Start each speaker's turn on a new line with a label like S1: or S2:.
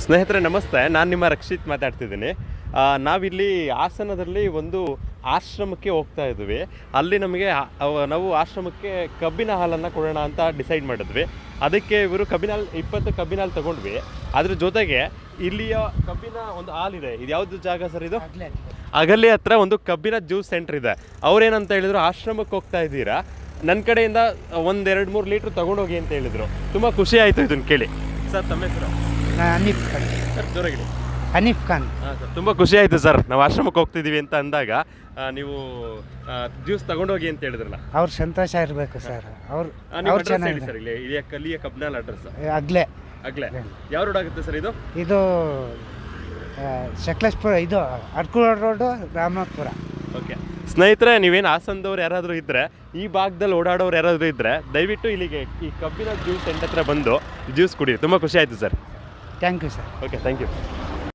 S1: ಸ್ನೇಹಿತರೆ ನಮಸ್ತೆ, ನಾನು ನಿಮ್ಮ ರಕ್ಷಿತ್ ಮಾತಾಡ್ತಿದ್ದೀನಿ. ನಾವಿಲ್ಲಿ ಹಾಸನದಲ್ಲಿ ಒಂದು ಆಶ್ರಮಕ್ಕೆ ಹೋಗ್ತಾ ಇದ್ವಿ. ಅಲ್ಲಿ ನಮಗೆ ನಾವು ಆಶ್ರಮಕ್ಕೆ ಕಬ್ಬಿನ ಹಾಲನ್ನು ಕೊಡೋಣ ಅಂತ ಡಿಸೈಡ್ ಮಾಡಿದ್ವಿ. ಅದಕ್ಕೆ ಇವರು 20 ಕಬ್ಬಿನ ಹಾಲು ತೊಗೊಂಡ್ವಿ. ಅದ್ರ ಜೊತೆಗೆ ಇಲ್ಲಿಯ ಕಬ್ಬಿನ ಒಂದು ಹಾಲಿದೆ. ಇದು ಯಾವುದು ಜಾಗ ಸರ್? ಇದು ಅಗಲಿ ಹತ್ರ ಒಂದು ಕಬ್ಬಿನ ಜ್ಯೂಸ್ ಸೆಂಟರ್ ಇದೆ. ಅವ್ರೇನಂತ ಹೇಳಿದ್ರು, ಆಶ್ರಮಕ್ಕೆ ಹೋಗ್ತಾ ಇದ್ದೀರಾ, ನನ್ನ ಕಡೆಯಿಂದ 1-2-3 ಲೀಟ್ರ್ ತೊಗೊಂಡೋಗಿ ಅಂತ ಹೇಳಿದರು. ತುಂಬ ಖುಷಿ ಆಯಿತು ಇದನ್ನು ಕೇಳಿ. ಸರ್ ತಮ್ಮ ಹೆಸರು?
S2: ಹನೀಫ್ ಖಾನ್.
S1: ಸರ್ ಜೋರಾಗಿ.
S2: ಹನೀಫ್ ಖಾನ್.
S1: ಹಾಂ ಸರ್, ತುಂಬ ಖುಷಿ ಆಯಿತು ಸರ್. ನಾವು ಆಶ್ರಮಕ್ಕೆ ಹೋಗ್ತಿದ್ದೀವಿ ಅಂತ ಅಂದಾಗ ನೀವು ಜ್ಯೂಸ್ ತಗೊಂಡೋಗಿ ಅಂತ ಹೇಳಿದ್ರಲ್ಲ,
S2: ಅವ್ರ ಸಂತೋಷ ಇರಬೇಕು ಸರ್. ಅವ್ರು
S1: ಚೆನ್ನಾಗಿ ಸರ್. ಇಲ್ಲಿಯ ಕಲ್ಲಿಯ ಕಬ್ಬಿನ ಅಡ್ರೆಸ್
S2: ಅಗ್ಲೆ
S1: ಯಾವ ರೋಡ್ ಆಗುತ್ತೆ ಸರ್?
S2: ಇದು ಸಕಲೇಶ್ಪುರ, ಇದು ಅರ್ಕೂಳ ರೋಡು, ರಾಮಪುರ.
S1: ಓಕೆ ಸ್ನೇಹಿತರೆ, ನೀವೇನು ಹಾಸನದವ್ರು ಯಾರಾದರೂ ಇದ್ದರೆ, ಈ ಭಾಗದಲ್ಲಿ ಓಡಾಡೋರು ಯಾರಾದರೂ ಇದ್ದರೆ, ದಯವಿಟ್ಟು ಇಲ್ಲಿಗೆ ಈ ಕಬ್ಬಿನ ಜ್ಯೂಸ್ ಸೆಂಟರ್ ಹತ್ರ ಬಂದು ಜ್ಯೂಸ್ ಕುಡಿ. ತುಂಬ ಖುಷಿ ಆಯಿತು sir.
S2: Thank you sir.
S1: Okay, thank you.